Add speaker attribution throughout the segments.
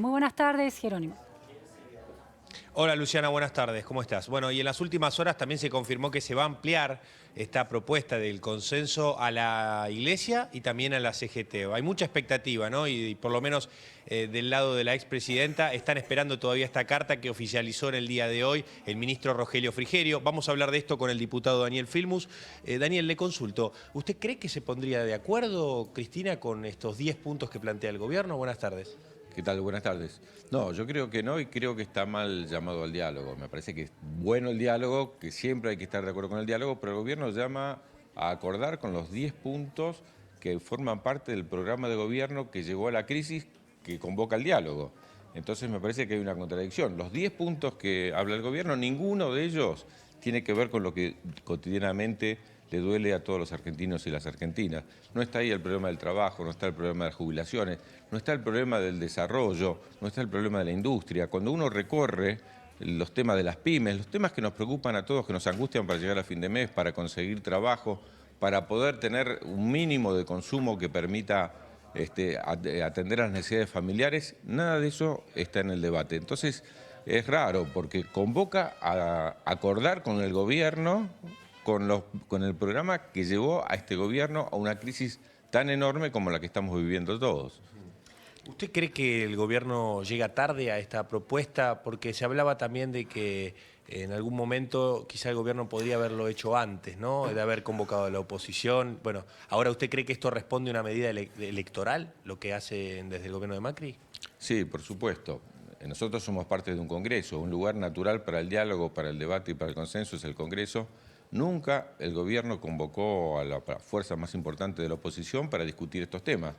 Speaker 1: Muy buenas tardes, Jerónimo.
Speaker 2: Hola Luciana, buenas tardes, ¿cómo estás? Bueno, y en las últimas horas también se confirmó que se va a ampliar esta propuesta del consenso a la Iglesia y también a la CGT. Hay mucha expectativa, ¿no? Y por lo menos del lado de la expresidenta están esperando todavía esta carta que oficializó en el día de hoy el ministro Rogelio Frigerio. Vamos a hablar de esto con el diputado Daniel Filmus. Daniel, le consulto, ¿usted cree que se pondría de acuerdo, Cristina, con estos 10 puntos que plantea el gobierno? Buenas tardes.
Speaker 3: ¿Qué tal? Buenas tardes. No, yo creo que no y creo que está mal llamado al diálogo. Me parece que es bueno el diálogo, que siempre hay que estar de acuerdo con el diálogo, pero el gobierno llama a acordar con los 10 puntos que forman parte del programa de gobierno que llegó a la crisis que convoca el diálogo. Entonces me parece que hay una contradicción. Los 10 puntos que habla el gobierno, ninguno de ellos tiene que ver con lo que cotidianamente le duele a todos los argentinos y las argentinas. No está ahí el problema del trabajo, no está el problema de las jubilaciones, no está el problema del desarrollo, no está el problema de la industria. Cuando uno recorre los temas de las pymes, los temas que nos preocupan a todos, que nos angustian para llegar a fin de mes, para conseguir trabajo, para poder tener un mínimo de consumo que permita atender a las necesidades familiares, nada de eso está en el debate. Entonces es raro porque convoca a acordar con el gobierno con el programa que llevó a este gobierno a una crisis tan enorme como la que estamos viviendo todos.
Speaker 2: ¿Usted cree que el gobierno llega tarde a esta propuesta? Porque se hablaba también de que en algún momento quizá el gobierno podría haberlo hecho antes, ¿no? De haber convocado a la oposición. Bueno, ¿ahora usted cree que esto responde a una medida electoral, lo que hacen desde el gobierno de Macri?
Speaker 3: Sí, por supuesto. Nosotros somos parte de un Congreso, un lugar natural para el diálogo, para el debate y para el consenso es el Congreso. Nunca el gobierno convocó a la fuerza más importante de la oposición para discutir estos temas.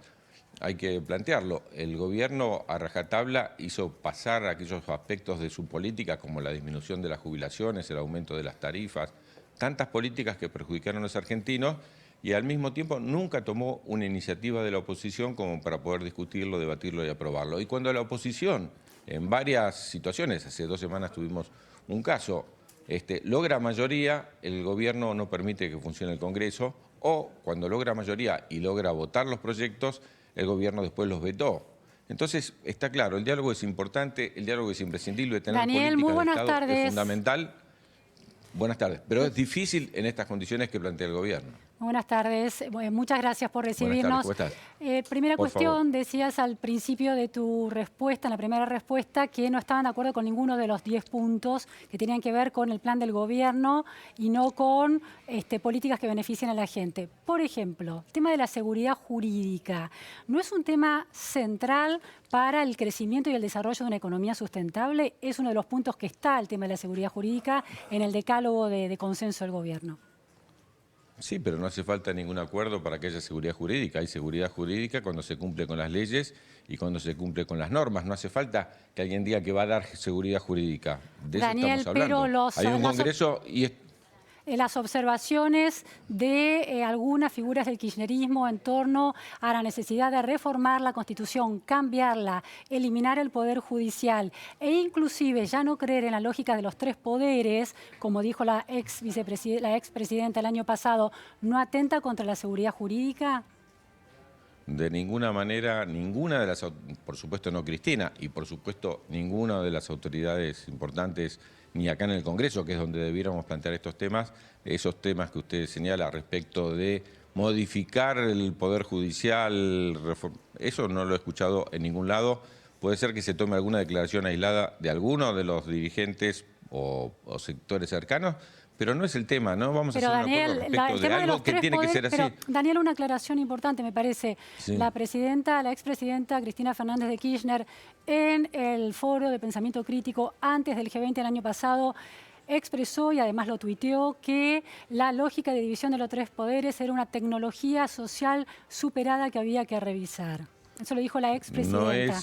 Speaker 3: Hay que plantearlo. El gobierno a rajatabla hizo pasar aquellos aspectos de su política como la disminución de las jubilaciones, el aumento de las tarifas, tantas políticas que perjudicaron a los argentinos y al mismo tiempo nunca tomó una iniciativa de la oposición como para poder discutirlo, debatirlo y aprobarlo. Y cuando la oposición, en varias situaciones, hace 2 semanas tuvimos un caso, logra mayoría, el gobierno no permite que funcione el Congreso, o cuando logra mayoría y logra votar los proyectos, el gobierno después los vetó. Entonces, está claro, el diálogo es importante, el diálogo es imprescindible, tener
Speaker 1: Daniel,
Speaker 3: políticas
Speaker 1: muy
Speaker 3: de
Speaker 1: buenas
Speaker 3: Estado
Speaker 1: tardes.
Speaker 3: es fundamental. Buenas tardes, pero es difícil en estas condiciones que plantea el gobierno.
Speaker 1: Buenas tardes, muchas gracias por recibirnos.
Speaker 3: Buenas tardes, ¿cómo estás?
Speaker 1: Primera
Speaker 3: Por
Speaker 1: cuestión,
Speaker 3: favor.
Speaker 1: decías al principio de tu respuesta, en la primera respuesta, que no estaban de acuerdo con ninguno de los 10 puntos que tenían que ver con el plan del gobierno y no con políticas que beneficien a la gente. Por ejemplo, el tema de la seguridad jurídica, ¿no es un tema central para el crecimiento y el desarrollo de una economía sustentable? Es uno de los puntos que está el tema de la seguridad jurídica en el decálogo de consenso del gobierno.
Speaker 3: Sí, pero no hace falta ningún acuerdo para que haya seguridad jurídica. Hay seguridad jurídica cuando se cumple con las leyes y cuando se cumple con las normas. No hace falta que alguien diga que va a dar seguridad jurídica. De
Speaker 1: Daniel,
Speaker 3: eso estamos hablando. Hay un Congreso y...
Speaker 1: las observaciones de algunas figuras del kirchnerismo en torno a la necesidad de reformar la Constitución, cambiarla, eliminar el Poder Judicial e inclusive ya no creer en la lógica de los 3 poderes, como dijo la expresidenta el año pasado, ¿no atenta contra la seguridad jurídica?
Speaker 3: De ninguna manera, ninguna de las, por supuesto no Cristina, y por supuesto ninguna de las autoridades importantes, ni acá en el Congreso, que es donde debiéramos plantear estos temas, esos temas que usted señala respecto de modificar el Poder Judicial, eso no lo he escuchado en ningún lado. Puede ser que se tome alguna declaración aislada de alguno de los dirigentes o sectores cercanos, pero no es el tema, no vamos a hacer un acuerdo respecto de algo que tiene que ser así.
Speaker 1: Pero, Daniel, una aclaración importante, me parece.
Speaker 3: Sí.
Speaker 1: La expresidenta Cristina Fernández de Kirchner, en el foro de pensamiento crítico antes del G20 el año pasado, expresó, y además lo tuiteó, que la lógica de división de los 3 poderes era una tecnología social superada que había que revisar. Eso lo dijo la expresidenta.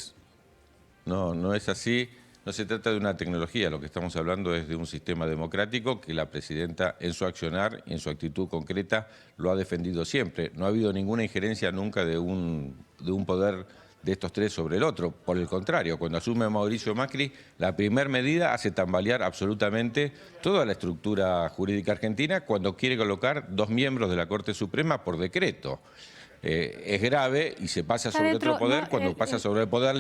Speaker 3: No es así. No se trata de una tecnología, lo que estamos hablando es de un sistema democrático que la presidenta en su accionar y en su actitud concreta lo ha defendido siempre. No ha habido ninguna injerencia nunca de un poder de estos 3 sobre el otro. Por el contrario, cuando asume Mauricio Macri, la primera medida hace tambalear absolutamente toda la estructura jurídica argentina cuando quiere colocar 2 miembros de la Corte Suprema por decreto. es grave y se pasa sobre
Speaker 1: dentro,
Speaker 3: otro poder
Speaker 1: no,
Speaker 3: cuando pasa sobre el poder,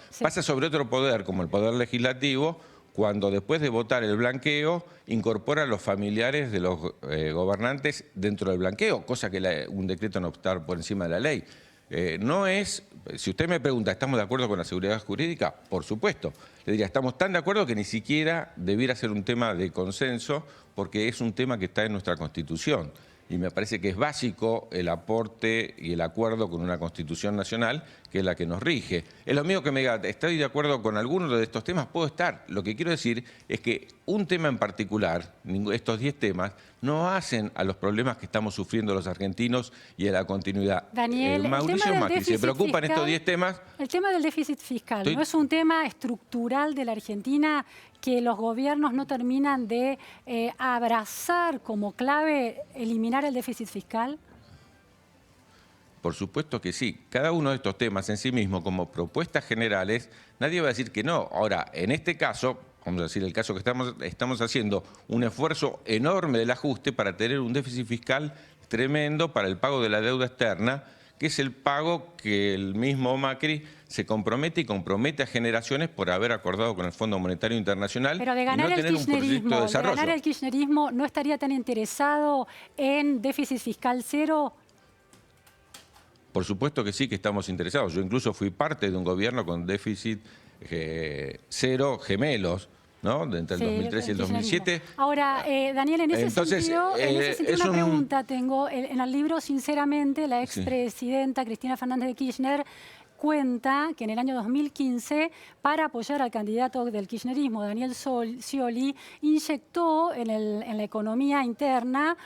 Speaker 1: sí.
Speaker 3: pasa sobre otro poder como el poder legislativo, cuando después de votar el blanqueo incorpora a los familiares de los gobernantes dentro del blanqueo, cosa que un decreto no está por encima de la ley. No es, si usted me pregunta, ¿estamos de acuerdo con la seguridad jurídica? Por supuesto. Le diría, estamos tan de acuerdo que ni siquiera debiera ser un tema de consenso, porque es un tema que está en nuestra Constitución. Y me parece que es básico el aporte y el acuerdo con una Constitución nacional, que es la que nos rige. Es lo mismo que me diga, ¿estoy de acuerdo con alguno de estos temas? Puedo estar. Lo que quiero decir es que un tema en particular, estos 10 temas, no hacen a los problemas que estamos sufriendo los argentinos y a la continuidad.
Speaker 1: Daniel,
Speaker 3: Mauricio Macri, ¿se preocupan estos 10 temas?
Speaker 1: El tema del déficit fiscal, ¿no es un tema estructural de la Argentina que los gobiernos no terminan de abrazar como clave eliminar el déficit fiscal?
Speaker 3: Por supuesto que sí. Cada uno de estos temas en sí mismo, como propuestas generales, nadie va a decir que no. Ahora, en este caso, vamos a decir el caso que estamos haciendo un esfuerzo enorme del ajuste para tener un déficit fiscal tremendo para el pago de la deuda externa, que es el pago que el mismo Macri se compromete y compromete a generaciones por haber acordado con el Fondo Monetario Internacional.
Speaker 1: Pero de ganar,
Speaker 3: y no tener un proyecto de desarrollo.
Speaker 1: de ganar el kirchnerismo, ¿no estaría tan interesado en déficit fiscal cero?
Speaker 3: Por supuesto que sí, que estamos interesados. Yo incluso fui parte de un gobierno con déficit cero gemelos, ¿no? Entre el 2003 y el 2007.
Speaker 1: Ahora, Daniel, en ese sentido una pregunta tengo. En el libro, sinceramente, la expresidenta Cristina Fernández de Kirchner cuenta que en el año 2015, para apoyar al candidato del kirchnerismo, Daniel Scioli, inyectó en la economía interna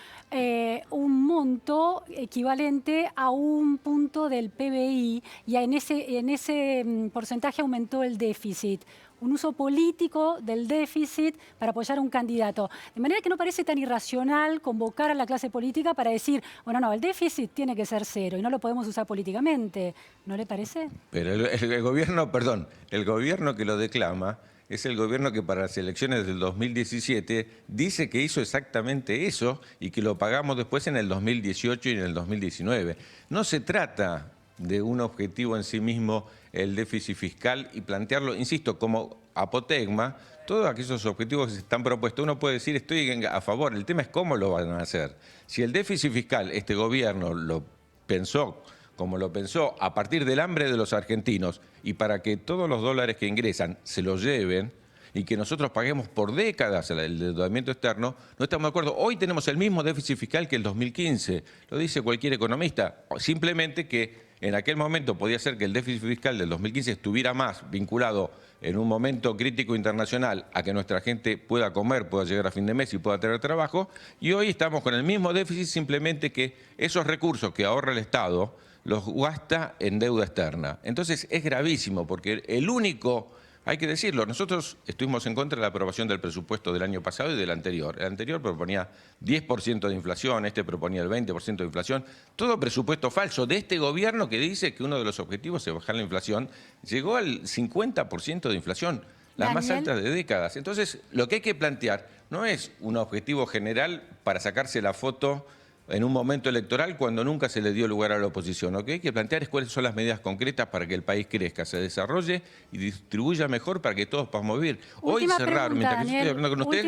Speaker 1: un monto equivalente a un punto del PBI, y en ese porcentaje aumentó el déficit. Un uso político del déficit para apoyar a un candidato. De manera que no parece tan irracional convocar a la clase política para decir, bueno, no, el déficit tiene que ser cero y no lo podemos usar políticamente. ¿No le parece?
Speaker 3: Pero el gobierno, perdón, el gobierno que lo declama es el gobierno que para las elecciones del 2017 dice que hizo exactamente eso y que lo pagamos después en el 2018 y en el 2019. No se trata de un objetivo en sí mismo el déficit fiscal y plantearlo, insisto, como apotegma, todos aquellos objetivos que se están propuestos. Uno puede decir, estoy a favor, el tema es cómo lo van a hacer. Si el déficit fiscal, este gobierno lo pensó como lo pensó a partir del hambre de los argentinos y para que todos los dólares que ingresan se los lleven y que nosotros paguemos por décadas el endeudamiento externo, no estamos de acuerdo. Hoy tenemos el mismo déficit fiscal que el 2015, lo dice cualquier economista, simplemente que en aquel momento podía ser que el déficit fiscal del 2015 estuviera más vinculado en un momento crítico internacional a que nuestra gente pueda comer, pueda llegar a fin de mes y pueda tener trabajo, y hoy estamos con el mismo déficit, simplemente que esos recursos que ahorra el Estado los gasta en deuda externa. Entonces es gravísimo, porque el único, hay que decirlo, nosotros estuvimos en contra de la aprobación del presupuesto del año pasado y del anterior. El anterior proponía 10% de inflación, este proponía el 20% de inflación. Todo presupuesto falso de este gobierno que dice que uno de los objetivos es bajar la inflación. Llegó al 50% de inflación, la más alta de décadas. Entonces, lo que hay que plantear no es un objetivo general para sacarse la foto en un momento electoral cuando nunca se le dio lugar a la oposición. Lo que hay que plantear es cuáles son las medidas concretas para que el país crezca, se desarrolle y distribuya mejor para que todos podamos vivir. Hoy cerraron, mientras que estoy hablando con usted,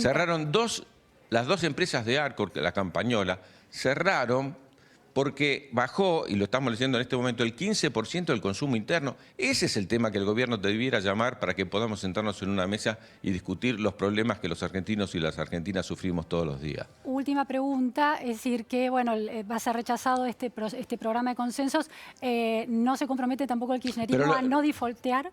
Speaker 3: cerraron las dos empresas de Arcor, la Campañola, cerraron porque bajó, y lo estamos leyendo en este momento, el 15% del consumo interno. Ese es el tema que el gobierno debiera llamar para que podamos sentarnos en una mesa y discutir los problemas que los argentinos y las argentinas sufrimos todos los días.
Speaker 1: Última pregunta, es decir que, bueno, va a ser rechazado este programa de consensos. ¿No se compromete tampoco el kirchnerismo a no defaultear?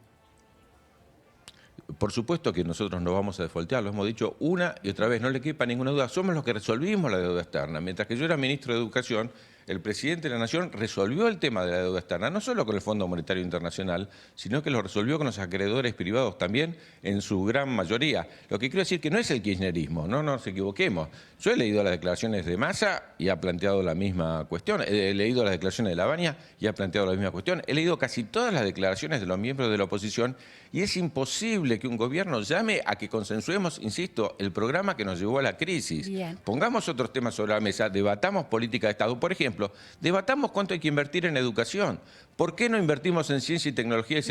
Speaker 3: Por supuesto que nosotros no vamos a defaultear, lo hemos dicho una y otra vez, no le quepa ninguna duda. Somos los que resolvimos la deuda externa. Mientras que yo era ministro de Educación, el presidente de la Nación resolvió el tema de la deuda externa, no solo con el Fondo Monetario Internacional, sino que lo resolvió con los acreedores privados también, en su gran mayoría. Lo que quiero decir que no es el kirchnerismo, no nos equivoquemos. Yo he leído las declaraciones de Massa y ha planteado la misma cuestión. He leído las declaraciones de Lavagna y ha planteado la misma cuestión. He leído casi todas las declaraciones de los miembros de la oposición y es imposible que un gobierno llame a que consensuemos, insisto, el programa que nos llevó a la crisis.
Speaker 1: Bien.
Speaker 3: Pongamos otros temas sobre la mesa, debatamos política de Estado. Por ejemplo, ejemplo, debatamos cuánto hay que invertir en educación. ¿Por qué no invertimos en ciencia y tecnología y